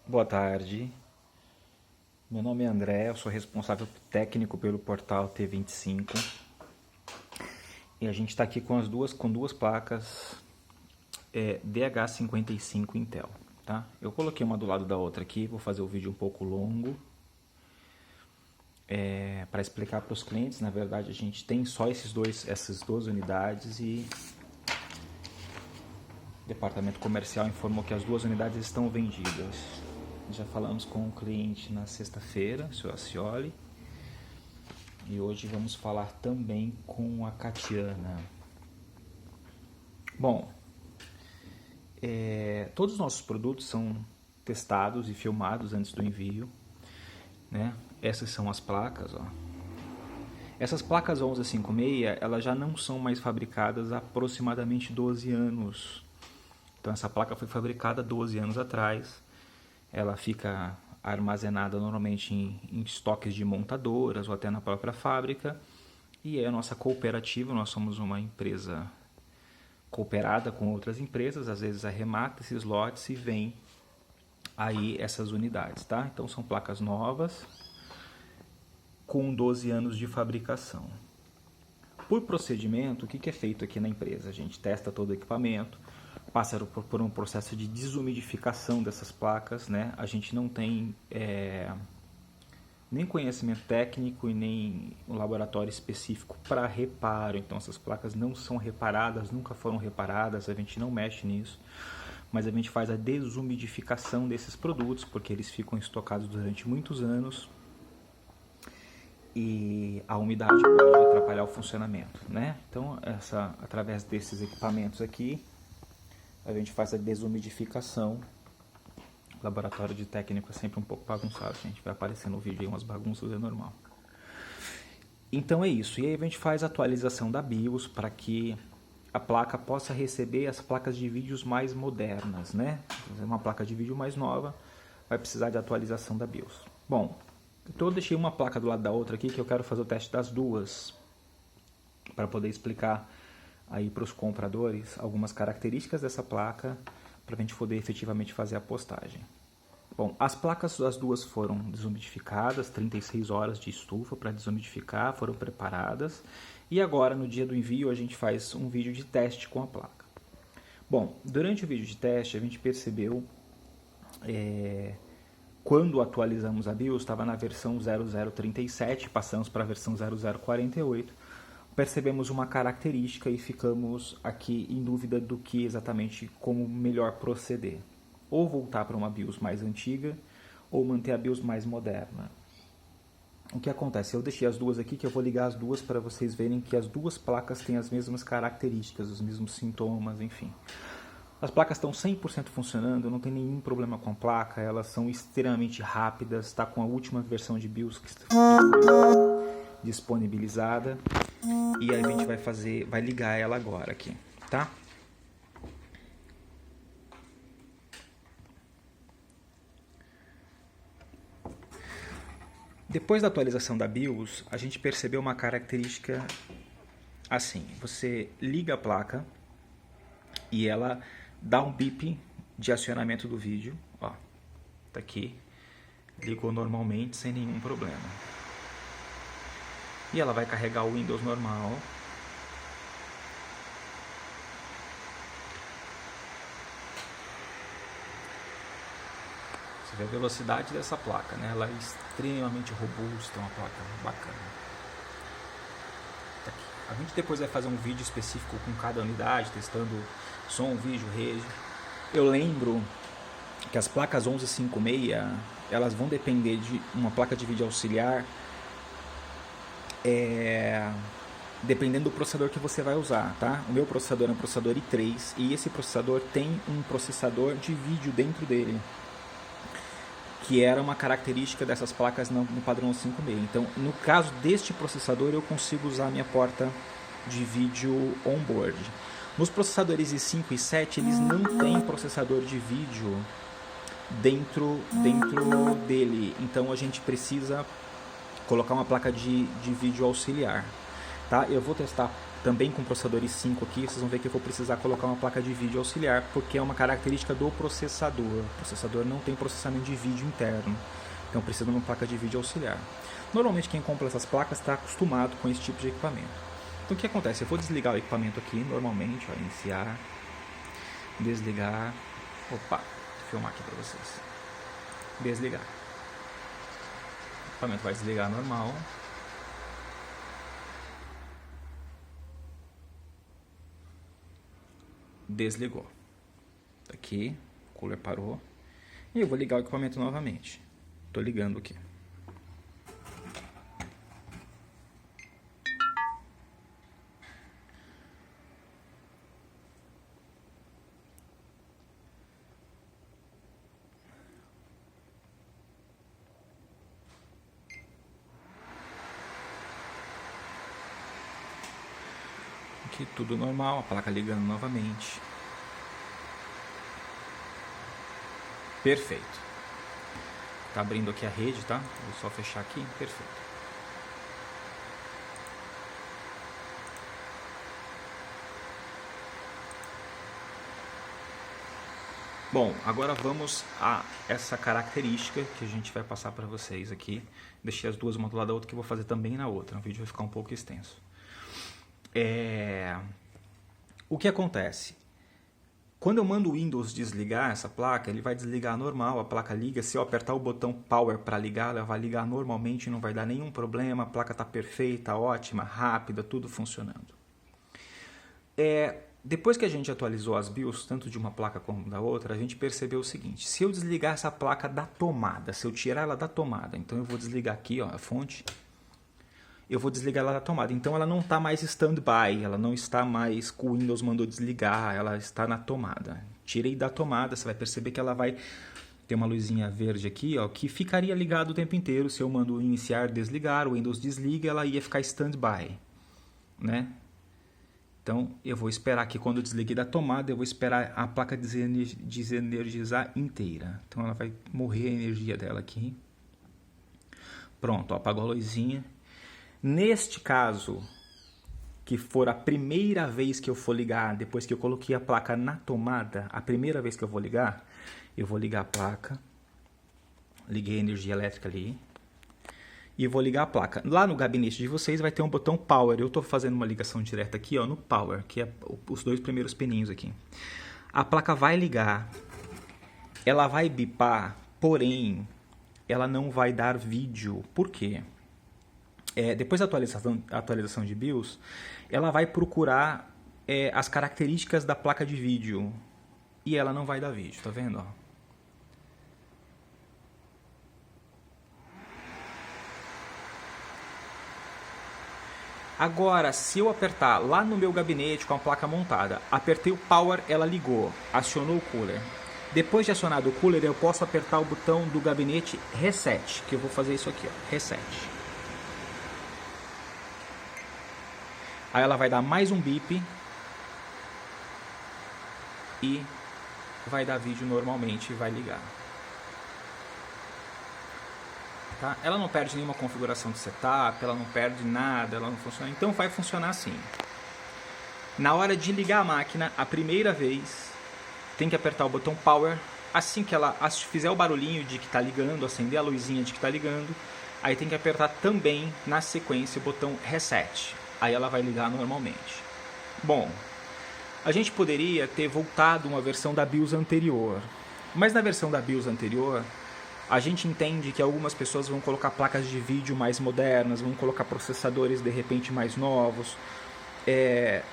Boa tarde, meu nome é André, eu sou responsável técnico pelo portal T25 e a gente está aqui com duas placas DH55 Intel, tá? Eu coloquei uma do lado da outra aqui, vou fazer o vídeo um pouco longo para explicar para os clientes. Na verdade, a gente tem só essas duas unidades e o departamento comercial informou que as duas unidades estão vendidas. Já falamos com o cliente na sexta-feira, o senhor Acioli, e hoje vamos falar também com a Catiana. Bom, todos os nossos produtos são testados e filmados antes do envio, né? Essas são as placas, ó. Essas placas 1156, elas já não são mais fabricadas há aproximadamente 12 anos. Então essa placa foi fabricada 12 anos atrás. Ela fica armazenada normalmente em estoques de montadoras ou até na própria fábrica. E é a nossa cooperativa, nós somos uma empresa cooperada com outras empresas, às vezes arremata esses lotes e vem aí essas unidades, tá? Então são placas novas com 12 anos de fabricação. Por procedimento, o que é feito aqui na empresa? A gente testa todo o equipamento, passa por um processo de desumidificação dessas placas, né? A gente não tem nem conhecimento técnico e nem um laboratório específico para reparo. Então essas placas não são reparadas, nunca foram reparadas, a gente não mexe nisso. Mas a gente faz a desumidificação desses produtos, porque eles ficam estocados durante muitos anos e a umidade pode atrapalhar o funcionamento, né? Então, através desses equipamentos aqui, a gente faz a desumidificação. O laboratório de técnico é sempre um pouco bagunçado, a gente vai aparecer no vídeo aí umas bagunças, é normal. Então é isso, e aí a gente faz a atualização da BIOS para que a placa possa receber as placas de vídeos mais modernas, né? Uma placa de vídeo mais nova vai precisar de atualização da BIOS. Bom, então eu deixei uma placa do lado da outra aqui que eu quero fazer o teste das duas para poder explicar aí para os compradores algumas características dessa placa para a gente poder efetivamente fazer a postagem. Bom, as placas das duas foram desumidificadas, 36 horas de estufa para desumidificar, foram preparadas e agora no dia do envio a gente faz um vídeo de teste com a placa. Bom, durante o vídeo de teste a gente percebeu quando atualizamos a BIOS, estava na versão 0037, passamos para a versão 0048, percebemos uma característica e ficamos aqui em dúvida do que exatamente como melhor proceder. Ou voltar para uma BIOS mais antiga, ou manter a BIOS mais moderna. O que acontece? Eu deixei as duas aqui, que eu vou ligar as duas para vocês verem que as duas placas têm as mesmas características, os mesmos sintomas, enfim. As placas estão 100% funcionando, não tem nenhum problema com a placa, elas são extremamente rápidas, está com a última versão de BIOS que está disponibilizada. E aí a gente vai ligar ela agora aqui, tá? Depois da atualização da BIOS, a gente percebeu uma característica assim, você liga a placa e ela dá um bip de acionamento do vídeo, ó, tá aqui, ligou normalmente sem nenhum problema. E ela vai carregar o Windows normal. Você vê a velocidade dessa placa, né? Ela é extremamente robusta, uma placa bacana. Tá aqui. A gente depois vai fazer um vídeo específico com cada unidade, testando som, vídeo, rede. Eu lembro que as placas 1156, elas vão depender de uma placa de vídeo auxiliar, dependendo do processador que você vai usar, tá? O meu processador é um processador i3 e esse processador tem um processador de vídeo dentro dele, que era uma característica dessas placas no padrão 1156. Então, no caso deste processador, eu consigo usar a minha porta de vídeo onboard. Nos processadores i5 e i7, eles não têm processador de vídeo dentro dele, então a gente precisa colocar uma placa de vídeo auxiliar, tá? Eu vou testar também com processador i5 aqui, vocês vão ver que eu vou precisar colocar uma placa de vídeo auxiliar, porque é uma característica do processador. O processador não tem processamento de vídeo interno, então precisa de uma placa de vídeo auxiliar. Normalmente quem compra essas placas está acostumado com esse tipo de equipamento. Então o que acontece? Eu vou desligar o equipamento aqui, normalmente, ó, iniciar, desligar, opa, vou filmar aqui para vocês, desligar. O equipamento vai desligar normal. Desligou. Aqui, o cooler parou. E eu vou ligar o equipamento novamente. Estou ligando aqui. Aqui tudo normal, a placa ligando novamente. Perfeito. Tá abrindo aqui a rede, tá? Vou só fechar aqui. Perfeito. Bom, agora vamos a essa característica que a gente vai passar para vocês aqui. Deixei as duas uma do lado da outra, que eu vou fazer também na outra. O vídeo vai ficar um pouco extenso. O que acontece? Quando eu mando o Windows desligar essa placa, ele vai desligar normal, a placa liga. Se eu apertar o botão Power para ligar, ela vai ligar normalmente, não vai dar nenhum problema, a placa está perfeita, ótima, rápida, tudo funcionando. Depois que a gente atualizou as BIOS, tanto de uma placa como da outra, a gente percebeu o seguinte: se eu desligar essa placa da tomada, se eu tirar ela da tomada, então eu vou desligar aqui, ó, a fonte, eu vou desligar ela da tomada. Então ela não está mais stand-by, ela não está mais com o Windows mandou desligar, ela está na tomada. Tirei da tomada, você vai perceber que ela vai ter uma luzinha verde aqui, ó, que ficaria ligado o tempo inteiro. Se eu mando iniciar, desligar, o Windows desliga, ela ia ficar stand-by, né? Então eu vou esperar aqui, quando eu desliguei da tomada, eu vou esperar a placa desenergizar inteira. Então ela vai morrer a energia dela aqui. Pronto, ó, apagou a luzinha. Neste caso, que for a primeira vez que eu for ligar, depois que eu coloquei a placa na tomada, a primeira vez que eu vou ligar a placa, liguei a energia elétrica ali, e vou ligar a placa. Lá no gabinete de vocês vai ter um botão Power, eu estou fazendo uma ligação direta aqui, ó, no Power, que é os dois primeiros pininhos aqui. A placa vai ligar, ela vai bipar, porém, ela não vai dar vídeo. Por quê? Depois da atualização de BIOS, ela vai procurar as características da placa de vídeo e ela não vai dar vídeo, tá vendo? Ó? Agora, se eu apertar lá no meu gabinete com a placa montada, apertei o Power, ela ligou, acionou o cooler. Depois de acionado o cooler, eu posso apertar o botão do gabinete Reset, que eu vou fazer isso aqui, ó, Reset. Aí ela vai dar mais um bip e vai dar vídeo normalmente e vai ligar. Tá? Ela não perde nenhuma configuração de setup, ela não perde nada, ela não funciona. Então vai funcionar assim. Na hora de ligar a máquina, a primeira vez, tem que apertar o botão Power. Assim que ela fizer o barulhinho de que está ligando, acender a luzinha de que está ligando, aí tem que apertar também na sequência o botão Reset. Aí ela vai ligar normalmente. Bom, a gente poderia ter voltado uma versão da BIOS anterior. Mas na versão da BIOS anterior, a gente entende que algumas pessoas vão colocar placas de vídeo mais modernas, vão colocar processadores de repente mais novos,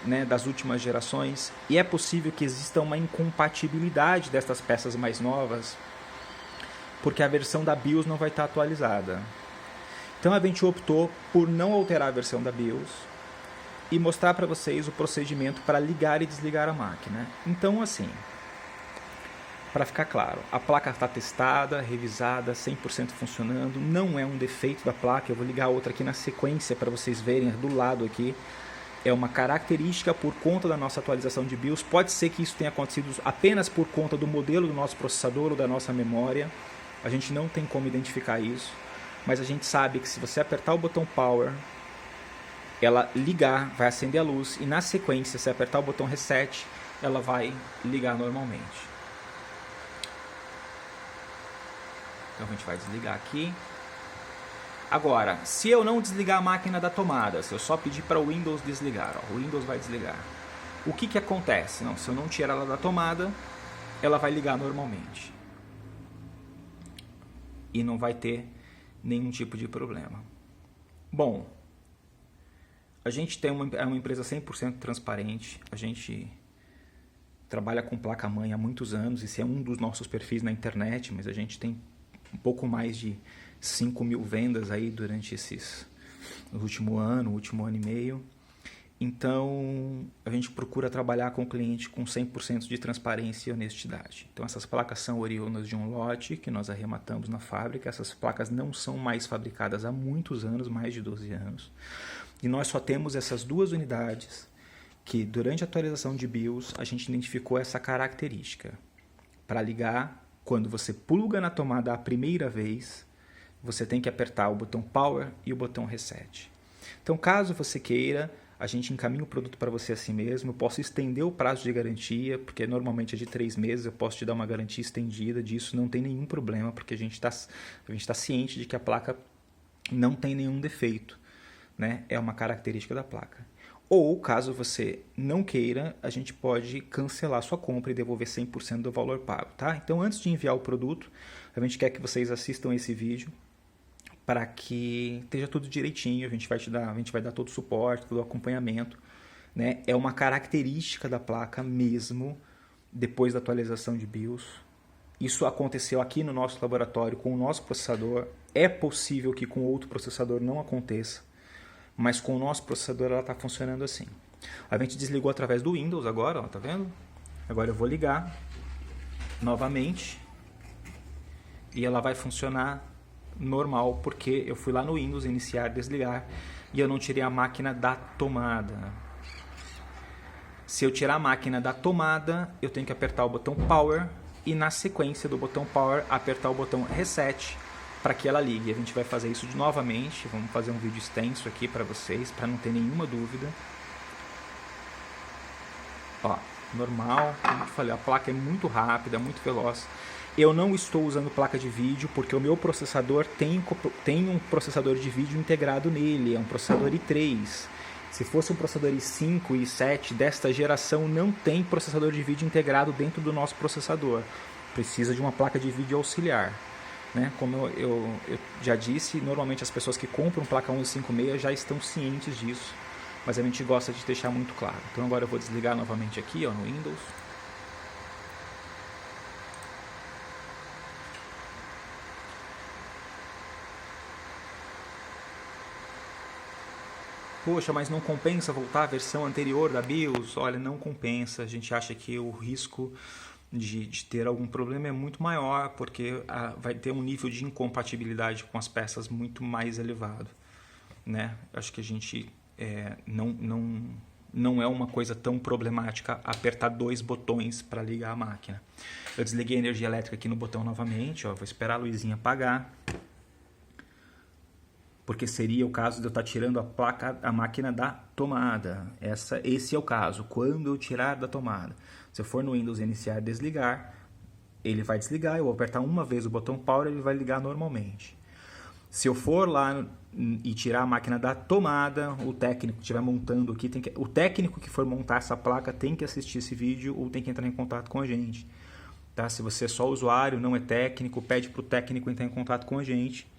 né, das últimas gerações. E é possível que exista uma incompatibilidade dessas peças mais novas, porque a versão da BIOS não vai estar atualizada. Então a gente optou por não alterar a versão da BIOS e mostrar para vocês o procedimento para ligar e desligar a máquina. Então, assim, para ficar claro, a placa está testada, revisada, 100% funcionando, não é um defeito da placa. Eu vou ligar outra aqui na sequência para vocês verem do lado aqui. É uma característica por conta da nossa atualização de BIOS. Pode ser que isso tenha acontecido apenas por conta do modelo do nosso processador ou da nossa memória. A gente não tem como identificar isso, mas a gente sabe que se você apertar o botão Power, ela ligar, vai acender a luz e na sequência, se apertar o botão reset, ela vai ligar normalmente. Então a gente vai desligar aqui. Agora, se eu não desligar a máquina da tomada, se eu só pedir para o Windows desligar, ó, o Windows vai desligar. O que que acontece? Não, se eu não tirar ela da tomada, ela vai ligar normalmente. E não vai ter nenhum tipo de problema. Bom, a gente tem uma empresa 100% transparente, a gente trabalha com placa-mãe há muitos anos, esse é um dos nossos perfis na internet, mas a gente tem um pouco mais de 5.000 vendas aí durante no último ano e meio. Então, a gente procura trabalhar com o cliente com 100% de transparência e honestidade. Então, essas placas são oriundas de um lote que nós arrematamos na fábrica. Essas placas não são mais fabricadas há muitos anos, mais de 12 anos. E nós só temos essas 2 unidades que, durante a atualização de BIOS, a gente identificou essa característica. Para ligar, quando você pluga na tomada a primeira vez, você tem que apertar o botão Power e o botão Reset. Então, caso você queira, a gente encaminha o produto para você assim mesmo. Eu posso estender o prazo de garantia, porque normalmente é de 3 meses, eu posso te dar uma garantia estendida disso, não tem nenhum problema, porque a gente tá ciente de que a placa não tem nenhum defeito, né? É uma característica da placa. Ou, caso você não queira, a gente pode cancelar sua compra e devolver 100% do valor pago, tá? Então, antes de enviar o produto, a gente quer que vocês assistam esse vídeo para que esteja tudo direitinho, a gente vai dar todo o suporte, todo o acompanhamento, né? É uma característica da placa mesmo, depois da atualização de BIOS. Isso aconteceu aqui no nosso laboratório com o nosso processador. É possível que com outro processador não aconteça, mas com o nosso processador ela está funcionando assim. A gente desligou através do Windows agora, ó, tá vendo? Agora eu vou ligar novamente e ela vai funcionar normal, porque eu fui lá no Windows, iniciar, desligar, e eu não tirei a máquina da tomada. Se eu tirar a máquina da tomada, eu tenho que apertar o botão Power e na sequência do botão Power apertar o botão Reset para que ela ligue. A gente vai fazer isso novamente, vamos fazer um vídeo extenso aqui para vocês, para não ter nenhuma dúvida. Ó, normal, como eu falei, a placa é muito rápida, muito veloz. Eu não estou usando placa de vídeo porque o meu processador tem um processador de vídeo integrado nele, é um processador i3. Se fosse um processador i5 e i7 desta geração, não tem processador de vídeo integrado dentro do nosso processador. Precisa de uma placa de vídeo auxiliar, né? Como eu já disse, normalmente as pessoas que compram placa 1156 já estão cientes disso, mas a gente gosta de deixar muito claro. Então agora eu vou desligar novamente aqui, ó, no Windows. Poxa, mas não compensa voltar à versão anterior da BIOS? Olha, não compensa. A gente acha que o risco de ter algum problema é muito maior, porque vai ter um nível de incompatibilidade com as peças muito mais elevado, né? Acho que a gente não é uma coisa tão problemática apertar 2 botões para ligar a máquina. Eu desliguei a energia elétrica aqui no botão novamente, ó, vou esperar a luzinha apagar, porque seria o caso de eu estar tirando a máquina da tomada. Esse é o caso, quando eu tirar da tomada. Se eu for no Windows iniciar e desligar, ele vai desligar, eu vou apertar uma vez o botão Power, ele vai ligar normalmente. Se eu for lá e tirar a máquina da tomada, o técnico que estiver montando aqui, o técnico que for montar essa placa tem que assistir esse vídeo ou tem que entrar em contato com a gente. Tá? Se você é só usuário, não é técnico, pede para o técnico entrar em contato com a gente.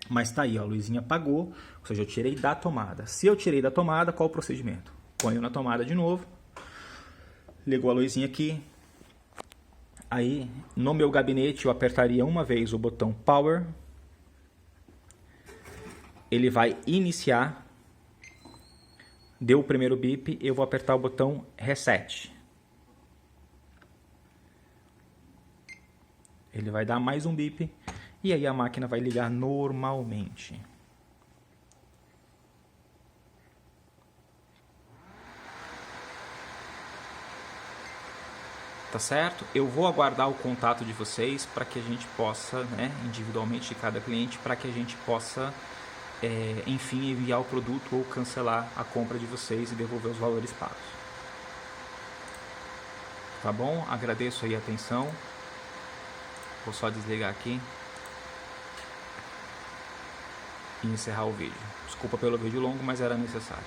Mas tá aí, ó, a luzinha apagou, ou seja, eu tirei da tomada. Se eu tirei da tomada, qual o procedimento? Ponho na tomada de novo, ligou a luzinha aqui. Aí, no meu gabinete, eu apertaria uma vez o botão Power. Ele vai iniciar. Deu o primeiro bip, eu vou apertar o botão Reset. Ele vai dar mais um bip. E aí a máquina vai ligar normalmente. Tá certo? Eu vou aguardar o contato de vocês para que a gente possa, né, individualmente de cada cliente, para que a gente possa enfim, enviar o produto ou cancelar a compra de vocês e devolver os valores pagos. Tá bom? Agradeço aí a atenção. Vou só desligar aqui e encerrar o vídeo. Desculpa pelo vídeo longo, mas era necessário.